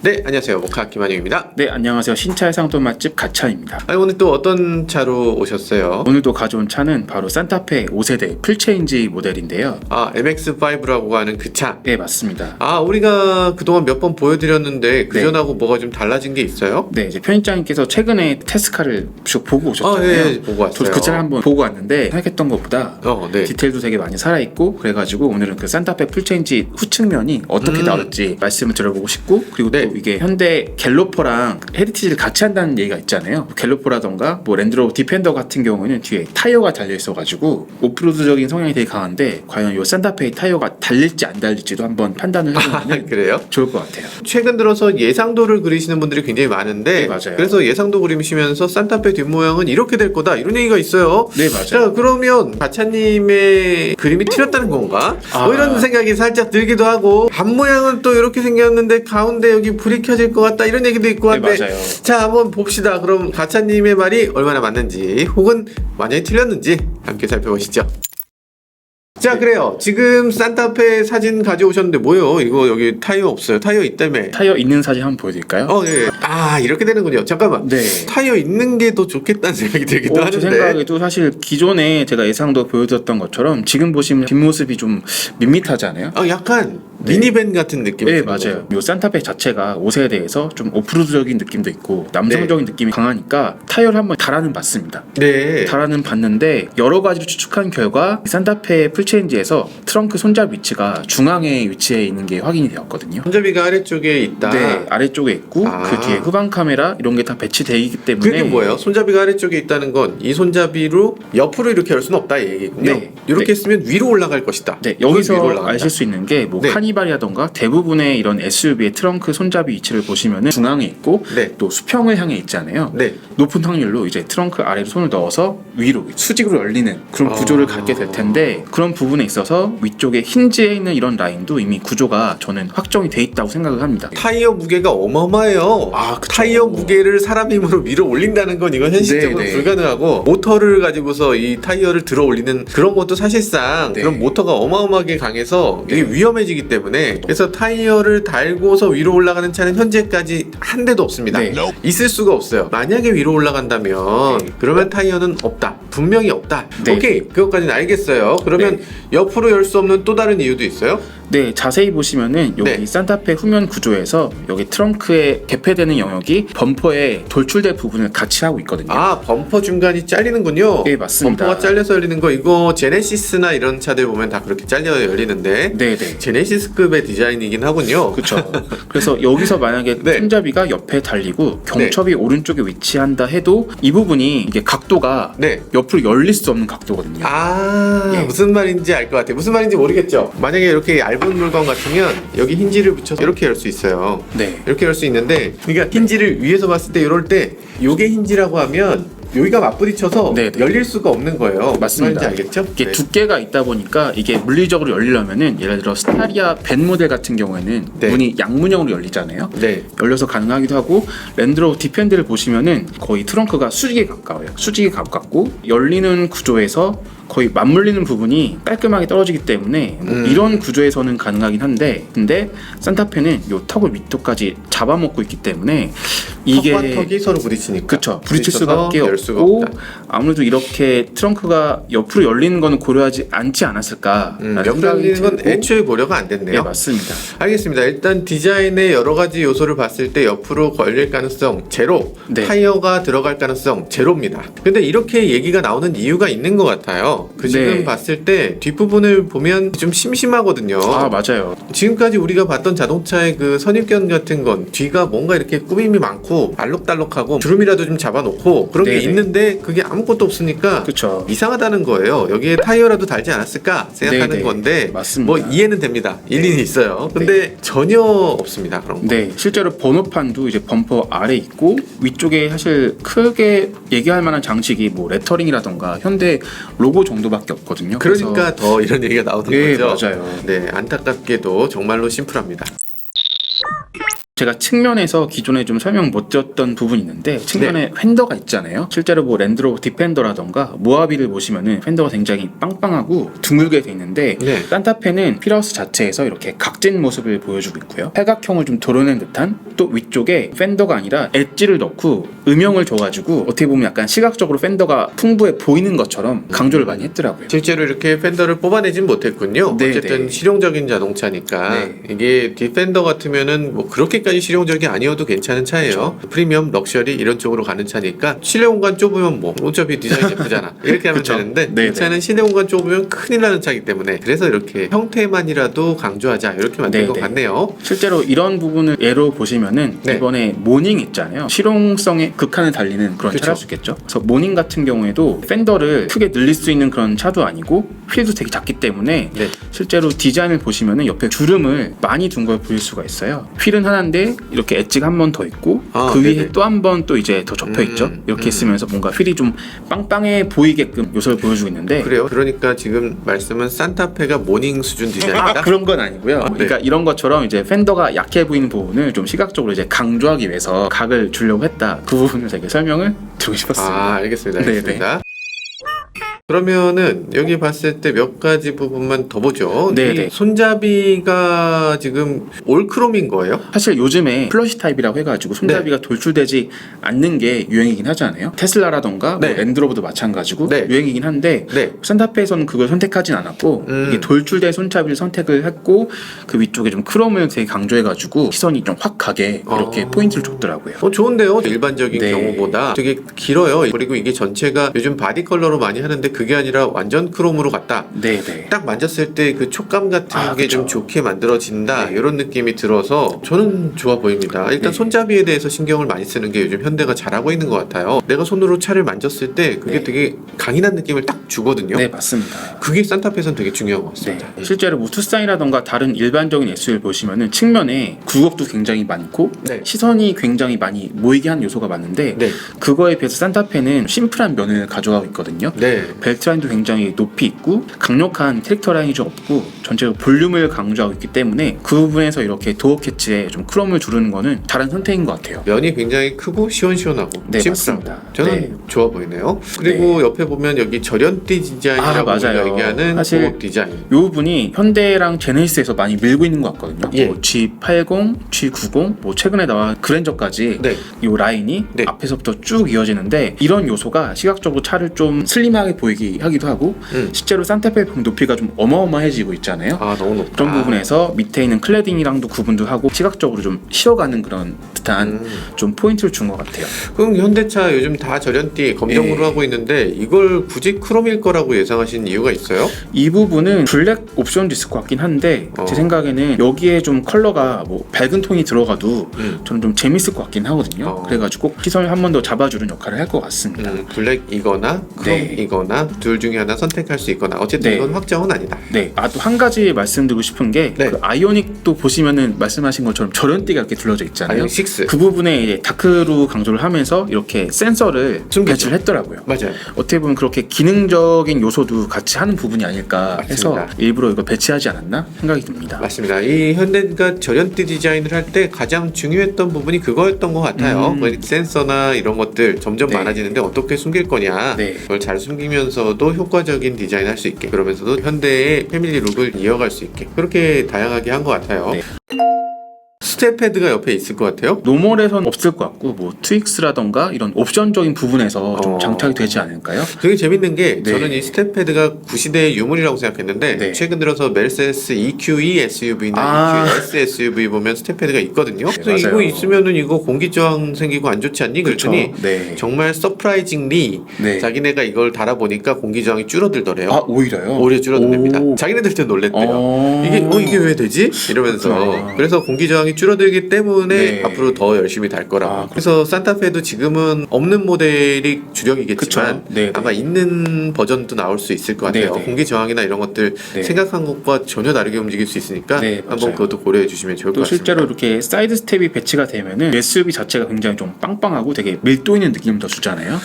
네, 안녕하세요. 모카 김한영입니다. 네, 안녕하세요. 신차의 상도 맛집 가차입니다. 오늘 또 어떤 차로 오셨어요? 오늘도 가져온 차는 바로 산타페 5세대 풀체인지 모델인데요. MX5라고 하는 그 차. 네, 맞습니다. 우리가 그동안 몇 번 보여드렸는데 그전하고 네. 뭐가 좀 달라진 게 있어요? 네, 이제 편집장님께서 최근에 테스카를 쭉 보고 오셨잖아요. 네, 보고 왔어요. 저도 그 차를 한번 보고 왔는데 생각했던 것보다 네. 디테일도 되게 많이 살아있고 그래가지고 오늘은 그 산타페 풀체인지 후측면이 어떻게 다를지 말씀을 드려보고 싶고 그리고 네. 또 이게 현대 갤로퍼랑 헤리티지를 같이 한다는 얘기가 있잖아요. 갤로퍼라던가 뭐 랜드로버 디펜더 같은 경우는 뒤에 타이어가 달려있어가지고 오프로드적인 성향이 되게 강한데 과연 이 산타페의 타이어가 달릴지 안 달릴지도 한번 판단을 해보면 그래요? 좋을 것 같아요. 최근 들어서 예상도를 그리시는 분들이 굉장히 많은데 네, 맞아요. 그래서 예상도 그리시면서 산타페 뒷모양은 이렇게 될 거다 이런 얘기가 있어요. 네, 맞아요. 자, 그러면 가차님의 그림이 틀렸다는 건가? 뭐 이런 생각이 살짝 들기도 하고 앞모양은 또 이렇게 생겼는데 가운데 여기 불이 켜질 것 같다 이런 얘기도 있고 한데 네, 맞아요. 자, 한번 봅시다. 그럼 가차님의 말이 얼마나 맞는지 혹은 완전히 틀렸는지 함께 살펴보시죠. 자, 그래요. 지금 산타페 사진 가져오셨는데 뭐요? 이거 여기 타이어 없어요. 타이어 있다며. 타이어 있는 사진 한번 보여드릴까요? 네. 이렇게 되는군요. 잠깐만. 네. 타이어 있는 게 더 좋겠다는 생각이 들기도 제 하는데. 생각에도 사실 기존에 제가 예상도 보여드렸던 것처럼 지금 보시면 뒷모습이 좀 밋밋하지 않아요? 약간 네. 미니밴 같은 느낌이 네, 드는 맞아요. 거죠. 이 산타페 자체가 5세대에서 좀 오프로드적인 느낌도 있고 남성적인 느낌이 강하니까 타이어를 한번 달아는 봤습니다. 네. 달아는 봤는데 여러 가지를 추측한 결과 산타페 풀체인지에서 트렁크 손잡이 위치가 중앙에 위치해 있는 게 확인이 되었거든요. 손잡이가 아래쪽에 있다. 네, 아래쪽에 있고 그 뒤에 후방 카메라 이런 게 다 배치되어 있기 때문에 그게 뭐예요? 손잡이가 아래쪽에 있다는 건 이 손잡이로 옆으로 이렇게 할 수는 없다 이 얘기군요. 네. 이렇게 네. 했으면 위로 올라갈 것이다. 네, 위로 여기서 올라간다. 아실 수 있는 게 뭐 네. 카니발이라던가 대부분의 이런 SUV의 트렁크 손잡이 위치를 보시면은 중앙에 있고 네. 또 수평을 향해 있잖아요. 네. 높은 확률로 이제 트렁크 아래로 손을 넣어서 위로 수직으로 열리는 그런 구조를 갖게 될 텐데 그런 부분에 있어서 위쪽에 힌지에 있는 이런 라인도 이미 구조가 저는 확정이 돼 있다고 생각을 합니다. 타이어 무게가 어마어마해요. 그쵸. 타이어 무게를 사람 힘으로 밀어 올린다는 건 이건 현실적으로 네, 네. 불가능하고 모터를 가지고서 이 타이어를 들어 올리는 그런 것도 사실상 네. 그런 모터가 어마어마하게 강해서 이게 네. 위험해지기 때문에 그래서 타이어를 달고서 위로 올라가는 차는 현재까지 한 대도 없습니다. 네. 있을 수가 없어요. 만약에 위로 올라간다면 네. 그러면 타이어는 없다. 분명히 없다. 네. 오케이, 그것까지는 알겠어요. 그러면 네. 옆으로 열 수 없는 또 다른 이유도 있어요? 네, 자세히 보시면은 여기 네. 산타페 후면 구조에서 여기 트렁크에 개폐되는 영역이 범퍼에 돌출될 부분을 같이 하고 있거든요. 범퍼 중간이 잘리는군요. 네, 맞습니다. 범퍼가 잘려서 열리는 거 이거 제네시스나 이런 차들 보면 다 그렇게 잘려 열리는데 네, 네. 제네시스급의 디자인이긴 하군요. 그렇죠. 그래서 여기서 만약에 네. 손잡이가 옆에 달리고 경첩이 오른쪽에 위치한다 해도 이 부분이 이게 각도가 네. 옆으로 열릴 수 없는 각도거든요. 예. 무슨 말인지 알 것 같아요. 무슨 말인지 모르겠죠. 만약에 이렇게 얇은 물건 같으면 여기 힌지를 붙여서 이렇게 열 수 있어요. 네. 이렇게 열 수 있는데 그러니까 힌지를 위에서 봤을 때 이럴 때 요게 힌지라고 하면 여기가 맞부딪혀서 네, 네. 열릴 수가 없는 거예요. 무슨 맞습니다. 말인지 알겠죠? 이게 네. 두께가 있다 보니까 이게 물리적으로 열리려면은 예를 들어 스타리아 벤 모델 같은 경우에는 네. 문이 양문형으로 열리잖아요. 네. 열려서 가능하기도 하고 랜드로버 디펜드를 보시면은 거의 트렁크가 수직에 가까워요. 수직에 가깝고 열리는 구조에서 거의 맞물리는 부분이 깔끔하게 떨어지기 때문에 뭐 이런 구조에서는 가능하긴 한데 근데 산타페는 요 턱을 밑턱까지 잡아먹고 있기 때문에 이게 턱과 턱이 서로 부딪히니까 그쵸 부딪힐 부딪혀서 수밖에 열 수가 없고 없다. 아무래도 이렇게 트렁크가 옆으로 열리는 거는 고려하지 않지 않았을까 옆으로 열리는 건 애초에 고려가 안 됐네요. 네, 맞습니다. 알겠습니다. 일단 디자인의 여러 가지 요소를 봤을 때 옆으로 걸릴 가능성 제로, 네. 타이어가 들어갈 가능성 제로입니다. 근데 이렇게 얘기가 나오는 이유가 있는 것 같아요. 지금 네. 봤을 때 뒷부분을 보면 좀 심심하거든요. 맞아요. 지금까지 우리가 봤던 자동차의 그 선입견 같은 건 뒤가 뭔가 이렇게 꾸밈이 많고 알록달록하고 주름이라도 좀 잡아놓고 그런 게 네네. 있는데 그게 아무것도 없으니까 그쵸. 이상하다는 거예요. 여기에 타이어라도 달지 않았을까 생각하는 네네. 건데 맞습니다. 뭐 이해는 됩니다. 일리는 있어요. 근데 전혀 없습니다. 그런 거. 네, 실제로 번호판도 이제 범퍼 아래 있고 위쪽에 사실 크게 얘기할 만한 장식이 뭐 레터링이라던가 현대 로고 정도밖에 없거든요. 그러니까 더 이런 얘기가 나오는 네, 거죠. 맞아요. 네, 안타깝게도 정말로 심플합니다. 제가 측면에서 기존에 좀 설명 못 드렸던 부분이 있는데 측면에 휀더가 있잖아요. 실제로 뭐 랜드로버 디펜더라던가 모하비를 보시면은 휀더가 굉장히 빵빵하고 드물게 돼 있는데 네. 산타페는 피라우스 자체에서 이렇게 각진 모습을 보여주고 있고요. 팔각형을 좀 도려낸 듯한 또 위쪽에 펜더가 아니라 엣지를 넣고 음영을 줘가지고 어떻게 보면 약간 시각적으로 펜더가 풍부해 보이는 것처럼 강조를 많이 했더라고요. 실제로 이렇게 펜더를 뽑아내진 못했군요. 네, 어쨌든 네. 실용적인 자동차니까 네. 이게 디펜더 같으면은 뭐 그렇게까지 실용적이 아니어도 괜찮은 차예요. 그렇죠. 프리미엄, 럭셔리 이런 쪽으로 가는 차니까 실내 공간 좁으면 뭐 어차피 디자인 예쁘잖아. 이렇게 하면 그쵸. 되는데 네, 이 차는 실내 공간 좁으면 큰일 나는 차이기 때문에 그래서 이렇게 형태만이라도 강조하자 이렇게 만든 네, 것 네. 같네요. 실제로 이런 부분을 예로 보시면은 네. 이번에 모닝 있잖아요. 실용성의 극한을 달리는 그런 그쵸. 차일 수 있겠죠. 그래서 모닝 같은 경우에도 펜더를 크게 늘릴 수 있는 그런 차도 아니고 휠도 되게 작기 때문에 네. 실제로 디자인을 보시면은 옆에 주름을 많이 둔 걸 보일 수가 있어요. 휠은 하나인데 이렇게 엣지가 한 번 더 있고 아, 그 위에 네네. 또 한 번 또 이제 더 접혀 있죠. 이렇게 있으면서 뭔가 휠이 좀 빵빵해 보이게끔 요소를 보여주고 있는데 그래요. 그러니까 지금 말씀은 산타페가 모닝 수준 디자인이다. 그런 건 아니고요. 네. 그러니까 이런 것처럼 이제 펜더가 약해 보이는 부분을 좀 시각적으로 이제 강조하기 위해서 각을 주려고 했다. 그 부분을 제가 설명을 드리고 싶었습니다. 아, 알겠습니다. 네네. 알겠습니다. 그러면은 여기 봤을 때 몇 가지 부분만 더 보죠. 네네. 이 손잡이가 지금 올크롬인 거예요? 사실 요즘에 플러시 타입이라고 해가지고 손잡이가 돌출되지 않는 게 유행이긴 하잖아요. 테슬라라던가 네. 뭐 랜드로버도 마찬가지고 네. 유행이긴 한데 네. 산타페에서는 그걸 선택하진 않았고 이게 돌출된 손잡이를 선택을 했고 그 위쪽에 좀 크롬을 되게 강조해가지고 시선이 좀 확 가게 이렇게 포인트를 줬더라고요. 좋은데요. 일반적인 네. 경우보다 되게 길어요. 그리고 이게 전체가 요즘 바디 컬러로 많이 하는데 그게 아니라 완전 크롬으로 갔다. 네네. 딱 만졌을 때 그 촉감 같은 게 좀 그쵸. 좋게 만들어진다 네. 이런 느낌이 들어서 저는 좋아 보입니다. 일단 네. 손잡이에 대해서 신경을 많이 쓰는 게 요즘 현대가 잘하고 있는 것 같아요. 내가 손으로 차를 만졌을 때 그게 네. 되게 강인한 느낌을 딱 주거든요. 네 맞습니다. 그게 산타페에서는 되게 중요한 것 네. 같습니다. 실제로 뭐 투싼이라던가 다른 일반적인 SUV를 보시면은 측면에 굴곡도 굉장히 많고 네. 시선이 굉장히 많이 모이게 한 요소가 많은데 네. 그거에 비해서 산타페는 심플한 면을 가져가고 있거든요. 네. 벨트 라인도 굉장히 높이 있고 강력한 캐릭터 라인이 좀 없고 전체적으로 볼륨을 강조하고 있기 때문에 그 부분에서 이렇게 도어 캐치에 좀 크롬을 두르는 거는 다른 선택인 것 같아요. 면이 굉장히 크고 시원시원하고 네, 심플하고 맞습니다. 저는 네. 좋아 보이네요. 그리고 옆에 보면 여기 절연띠 디자인이라고 우리가 맞아요. 얘기하는 사실 고급 디자인. 이 부분이 현대랑 제네시스에서 많이 밀고 있는 것 같거든요. 예. 뭐 G80, G90, 뭐 최근에 나와 그랜저까지 네. 이 라인이 네. 앞에서부터 쭉 이어지는데 이런 요소가 시각적으로 차를 좀 슬림하게 보이게 하기도 하고 실제로 산타페 높이가 좀 어마어마해지고 있잖아요. 아 너무 높다. 그런 부분에서 밑에 있는 클래딩이랑도 구분도 하고 시각적으로 좀 쉬어가는 그런 듯한 좀 포인트를 준 것 같아요. 그럼 현대차 요즘 다 절연띠 검정으로 예. 하고 있는데 이걸 굳이 크롬일 거라고 예상하신 이유가 있어요? 이 부분은 블랙 옵션도 있을 것 같긴 한데 제 생각에는 여기에 좀 컬러가 뭐 밝은 톤이 들어가도 저는 좀 재밌을 것 같긴 하거든요. 그래가지고 시선을 한 번 더 잡아주는 역할을 할 것 같습니다. 블랙이거나 크롬이거나 둘 중에 하나 선택할 수 있거나 어쨌든 네. 이건 확정은 아니다. 네, 또 한 가지 말씀드리고 싶은 게 네. 그 아이오닉도 보시면은 말씀하신 것처럼 절연띠가 이렇게 둘러져 있잖아요. 아이오닉 6. 그 부분에 이제 다크로 강조를 하면서 이렇게 센서를 숨기죠. 배치를 했더라고요. 맞아요. 어떻게 보면 그렇게 기능적인 요소도 같이 하는 부분이 아닐까 해서 맞습니다. 일부러 이거 배치하지 않았나 생각이 듭니다. 맞습니다. 이 현대가 절연띠 디자인을 할 때 가장 중요했던 부분이 그거였던 것 같아요. 센서나 이런 것들 점점 네. 많아지는데 어떻게 숨길 거냐. 네. 그걸 잘 숨기면서도 효과적인 디자인 할 수 있게 그러면서도 현대의 패밀리 룩을 이어갈 수 있게 그렇게 다양하게 한 것 같아요. 네. 스텝 패드가 옆에 있을 것 같아요. 노멀에선 없을 것 같고 뭐 트윅스라던가 이런 옵션적인 부분에서 좀 어. 장착이 되지 않을까요? 되게 재밌는 게 네. 저는 이 스텝 패드가 구시대의 유물이라고 생각했는데 네. 최근 들어서 메르세데스 EQE SUV나 EQS SUV 보면 스텝 패드가 있거든요. 그래서 이거 맞아요. 있으면은 이거 공기 저항 생기고 안 좋지 않니? 그랬더니 네. 정말 서프라이징리 네. 자기네가 이걸 달아보니까 공기 저항이 줄어들더래요. 아 오히려요? 오히려 줄어듭니다. 오. 자기네들도 놀랬대요. 어. 이게 왜 되지? 이러면서 그렇구나. 그래서 공기 저항이 줄어들기 때문에 네. 앞으로 더 열심히 달 거라고. 아, 그래서 산타페도 지금은 없는 모델이 주력이겠지만 그쵸. 네, 아마 있는 버전도 나올 수 있을 것 같아요. 네, 네. 공기 저항이나 이런 것들 네. 생각한 것과 전혀 다르게 움직일 수 있으니까 네, 한번 맞아요. 그것도 고려해 주시면 좋을 것 또 같습니다. 실제로 이렇게 사이드 스텝이 배치가 되면은 SUV 자체가 굉장히 좀 빵빵하고 되게 밀도 있는 느낌을 더 주잖아요.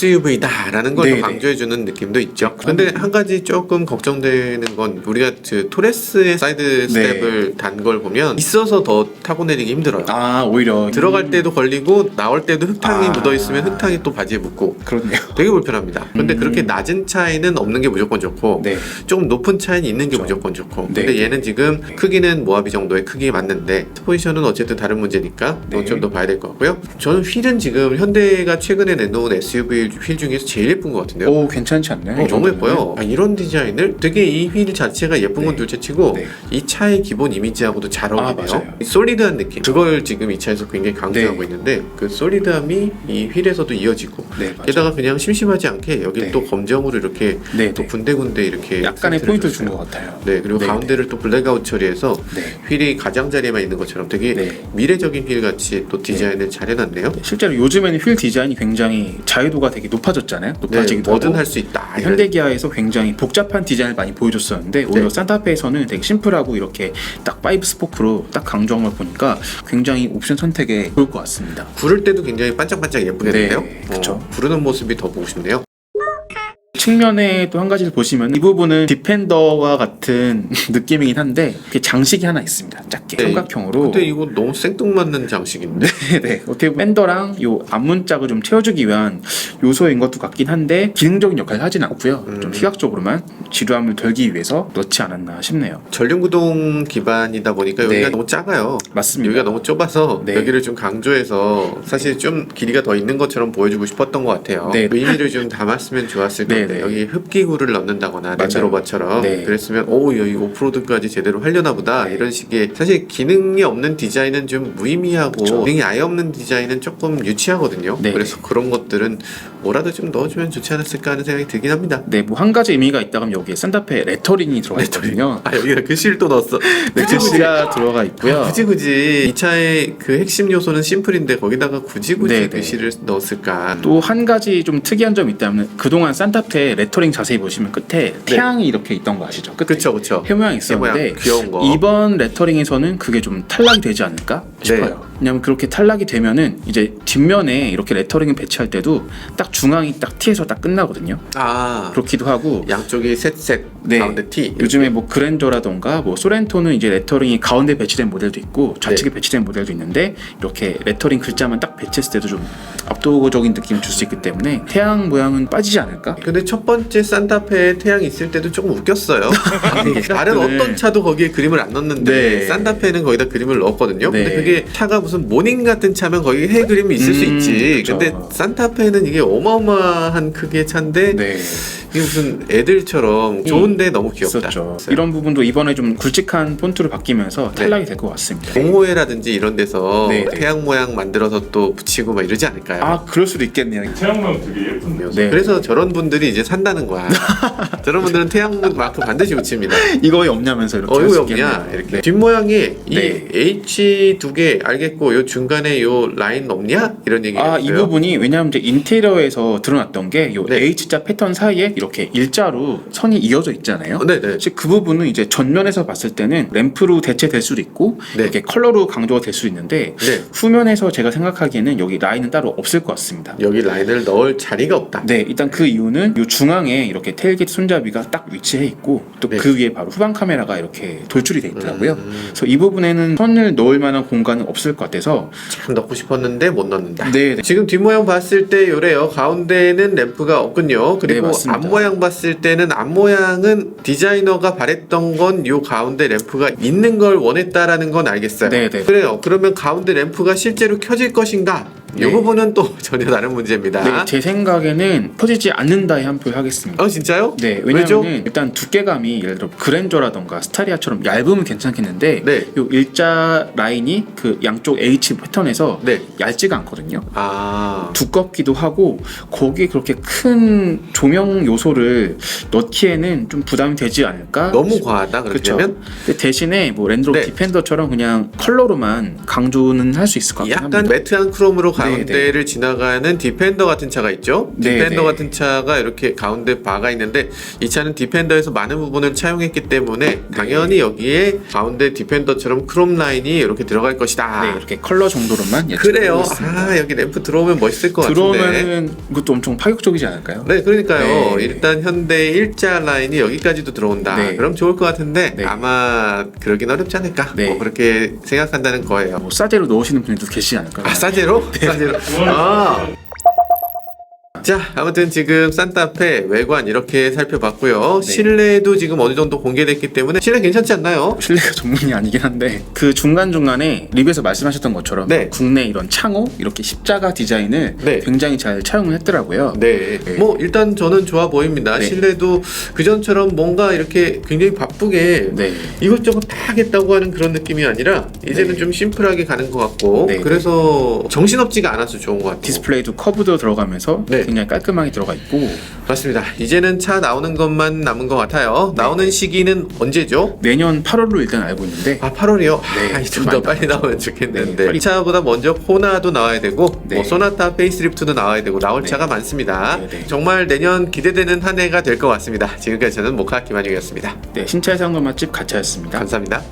SUV다라는 걸 네, 더 네. 강조해주는 느낌도 있죠. 그런데 한 가지 조금 걱정되는 건 우리가 그 토레스의 사이드 스텝을 단 걸 보면 있어서 더 타고 타고 내리기 힘들어요. 아 오히려 들어갈 때도 걸리고 나올 때도 흙탕이 아. 묻어있으면 흙탕이 또 바지에 묻고 그렇네요. 되게 불편합니다. 근데 그렇게 낮은 차에는 없는 게 무조건 좋고 네. 조금 높은 차에는 있는 게 그렇죠. 무조건 좋고 네. 근데 얘는 지금 크기는 모하비 정도의 크기에 맞는데 포지션은 어쨌든 다른 문제니까 네. 좀 더 봐야 될 것 같고요. 저는 휠은 지금 현대가 최근에 내놓은 SUV 휠 중에서 제일 예쁜 것 같은데요. 오 괜찮지 않나요? 이 너무 정도면은? 예뻐요. 이런 디자인을 되게 이 휠 자체가 예쁜 건 네. 둘째치고 네. 이 차의 기본 이미지하고도 잘 어울리네요. 맞아요. 이 솔리드한 느낌. 그걸 지금 이 차에서 굉장히 강조하고 네. 있는데 그 솔리드함이 이 휠에서도 이어지고 네 맞아요. 게다가 그냥 심심하지 않게 여기 네. 또 검정으로 이렇게 네, 또 네. 군데군데 이렇게 약간의 액센트를 포인트를 줬어요. 준 것 같아요. 네 그리고 네, 가운데를 또 블랙아웃 처리해서 네. 휠이 가장자리에만 있는 것처럼 되게 네. 미래적인 휠 같이 또 디자인을 잘 해놨네요. 실제로 요즘에는 휠 디자인이 굉장히 자유도가 되게 높아졌잖아요. 네, 높아지기도 뭐든 하고. 할 수 있다. 이런. 현대기아에서 굉장히 복잡한 디자인을 많이 보여줬었는데 오히려 네. 산타페에서는 되게 심플하고 이렇게 딱 5 스포크로 딱 강조한 걸 보니까 굉장히 옵션 선택에 좋을 것 같습니다. 구를 때도 굉장히 반짝반짝 예쁘겠는데요. 네, 그쵸. 구르는 모습이 더 보고 싶네요. 측면에 또 한 가지를 보시면 이 부분은 디펜더와 같은 느낌이긴 한데 이렇게 장식이 하나 있습니다. 작게 네. 삼각형으로. 근데 이거 너무 생뚱맞는 장식인데. 네, 어떻게 보면 팬더랑 요 앞문짝을 좀 채워주기 위한 요소인 것도 같긴 한데 기능적인 역할을 하진 않고요. 좀 시각적으로만 지루함을 덜기 위해서 넣지 않았나 싶네요. 전륜구동 기반이다 보니까 여기가 네. 너무 작아요. 맞습니다. 여기가 너무 좁아서 네. 여기를 좀 강조해서 사실 좀 길이가 더 있는 것처럼 보여주고 싶었던 것 같아요. 네. 의미를 좀 담았으면 좋았을 네, 건데 네. 여기 흡기구를 넣는다거나 맞아요. 랜드로버처럼 네. 그랬으면 오 여기 오프로드까지 제대로 하려나 보다 네. 이런 식의 사실 기능이 없는 디자인은 좀 무의미하고 그쵸. 기능이 아예 없는 디자인은 조금 유치하거든요. 네. 그래서 그런 것들은 뭐라도 좀 넣어주면 좋지 않았을까 하는 생각이 들긴 합니다. 네, 뭐 한 가지 의미가 있다면 여기에 산타페 레터링이 들어가 있거든요. 아 여기다 글씨를 또 넣었어. 네, 글씨가 들어가 있고요. 굳이 이 차의 그 핵심 요소는 심플인데 거기다가 굳이 네, 글씨를 넣었을까? 또 한 가지 좀 특이한 점이 있다면 그동안 산타페 레터링 자세히 보시면 끝에 태양이 이렇게 있던 거 아시죠? 끝에 그쵸 그쵸. 해 모양이 있었는데 모양 귀여운 거. 이번 레터링에서는 그게 좀 탈락이 되지 않을까 싶어요. 왜냐면 그렇게 탈락이 되면은 이제 뒷면에 이렇게 레터링을 배치할 때도 딱 중앙이 딱 T에서 딱 끝나거든요. 아 그렇기도 하고 양쪽이 셋 네. 가운데 T. 요즘에 뭐 그랜저라던가 뭐 소렌토는 이제 레터링이 가운데 배치된 모델도 있고 좌측에 배치된 모델도 있는데 이렇게 레터링 글자만 딱 배치했을 때도 좀 압도적인 느낌을 줄 수 있기 때문에 태양 모양은 빠지지 않을까? 근데 첫 번째 산타페에 태양이 있을 때도 조금 웃겼어요. 아니, 다른 네. 어떤 차도 거기에 그림을 안 넣는데 네. 산타페는 거기다 그림을 넣었거든요. 네. 근데 그게 차가 무슨 모닝 같은 차면 거기 해 그림이 있을 수 있지. 그쵸. 근데 산타페는 이게 어마어마한 크기의 차인데 네. 이게 무슨 애들처럼 좋은데 너무 귀엽다. 있었죠. 이런 부분도 이번에 좀 굵직한 폰트로 바뀌면서 탈락이 될 것 같습니다. 동호회라든지 이런 데서 네, 네. 태양 모양 만들어서 또 붙이고 막 이러지 않을까요? 아 그럴 수도 있겠네요. 태양광 되게 예쁜데요. 네. 그래서 저런 분들이 이제 산다는 거야. 저런 분들은 태양 마크 반드시 붙입니다. 이거 왜 없냐면서 이렇게 할 왜 수 없냐 있겠네요. 이렇게 네. 뒷모양이 이 네. H 두 개 알겠고 요 중간에 요 라인 없냐 이런 얘기가 아, 있어요. 이 부분이 왜냐하면 이제 인테리어에서 드러났던 게 요 네. H자 패턴 사이에 이렇게 일자로 선이 이어져 있잖아요. 네네. 사실 그 부분은 이제 전면에서 봤을 때는 램프로 대체될 수도 있고 네. 이렇게 컬러로 강조가 될 수 있는데 네. 후면에서 제가 생각하기에는 여기 라인은 따로 없을 것 같습니다. 여기 라인을 넣을 자리가 없다. 네, 일단 그 이유는 요 중앙에 이렇게 테일게이트 손잡이가 딱 위치해 있고 또 네. 그 위에 바로 후방 카메라가 이렇게 돌출이 돼 있더라고요. 그래서 이 부분에는 선을 넣을 만한 공간은 없을 것 같아서 참 넣고 싶었는데 못 넣는다. 네, 네. 지금 뒷모양 봤을 때 요래요. 가운데는 램프가 없군요. 네, 그리고 맞습니다. 앞모양 봤을 때는 앞모양은 디자이너가 바랬던 건 요 가운데 램프가 있는 걸 원했다라는 건 알겠어요. 네, 네. 그래요. 그러면 가운데 램프가 실제로 켜질 것인가? 이 네. 부분은 또 전혀 다른 문제입니다. 네, 제 생각에는 펴지지 않는다에 한 표 하겠습니다. 진짜요? 네, 왜죠? 왜냐면은 일단 두께감이 예를 들어 그랜저라던가 스타리아처럼 얇으면 괜찮겠는데 네. 요 일자 라인이 그 양쪽 H 패턴에서 네. 얇지가 않거든요. 아. 두껍기도 하고 거기에 그렇게 큰 조명 요소를 넣기에는 좀 부담이 되지 않을까? 너무 과하다 그렇게 그쵸. 되면 근데 대신에 뭐 랜드로버 네. 디펜더처럼 그냥 컬러로만 강조는 할 수 있을 것 같긴 약간 합니다. 매트한 크롬으로 가운데를 지나가는 디펜더 같은 차가 있죠. 네, 디펜더 네. 같은 차가 이렇게 가운데 바가 있는데 이 차는 디펜더에서 많은 부분을 차용했기 때문에 당연히 여기에 가운데 디펜더처럼 크롬 라인이 이렇게 들어갈 것이다. 네, 이렇게 컬러 정도로만 예측을 그래요. 해보겠습니다. 아, 여기 램프 들어오면 멋있을 것 같은데. 들어오면은 이것도 엄청 파격적이지 않을까요? 네, 그러니까요. 네. 일단 현대 일자 라인이 여기까지도 들어온다. 네. 그럼 좋을 것 같은데 네. 아마 그러긴 어렵지 않을까. 네. 뭐 그렇게 생각한다는 거예요. 뭐 싸제로 넣으시는 분들도 계시지 않을까요? 아, 싸제로? 싸제로. 아. 자, 아무튼 지금 산타페 외관 이렇게 살펴봤고요. 네. 실내도 지금 어느 정도 공개됐기 때문에 실내 괜찮지 않나요? 실내가 전문이 아니긴 한데 그 중간중간에 리뷰에서 말씀하셨던 것처럼 네. 국내 이런 창호 이렇게 십자가 디자인을 네. 굉장히 잘 차용을 했더라고요. 네. 네. 뭐 일단 저는 좋아 보입니다. 네. 실내도 그전처럼 뭔가 이렇게 굉장히 바쁘게 네. 이것저것 다 하겠다고 하는 그런 느낌이 아니라 이제는 네. 좀 심플하게 가는 것 같고 네. 그래서 정신없지가 않아서 좋은 것 같아요. 디스플레이도 커브도 들어가면서 네. 굉장히 깔끔하게 들어가 있고 맞습니다. 이제는 차 나오는 것만 남은 것 같아요. 나오는 시기는 언제죠? 내년 8월로 일단 알고 있는데 아, 8월이요? 네, 좀 더 많이 빨리 나오면 네, 좋겠는데 빨리. 이 차보다 먼저 코나도 나와야 되고 네. 뭐 소나타 페이스리프트도 나와야 되고 나올 네. 차가 많습니다. 네, 네. 정말 내년 기대되는 한 해가 될 것 같습니다. 지금까지 저는 모카 김한용이었습니다. 네, 신차의 상도 맛집 가차였습니다. 감사합니다.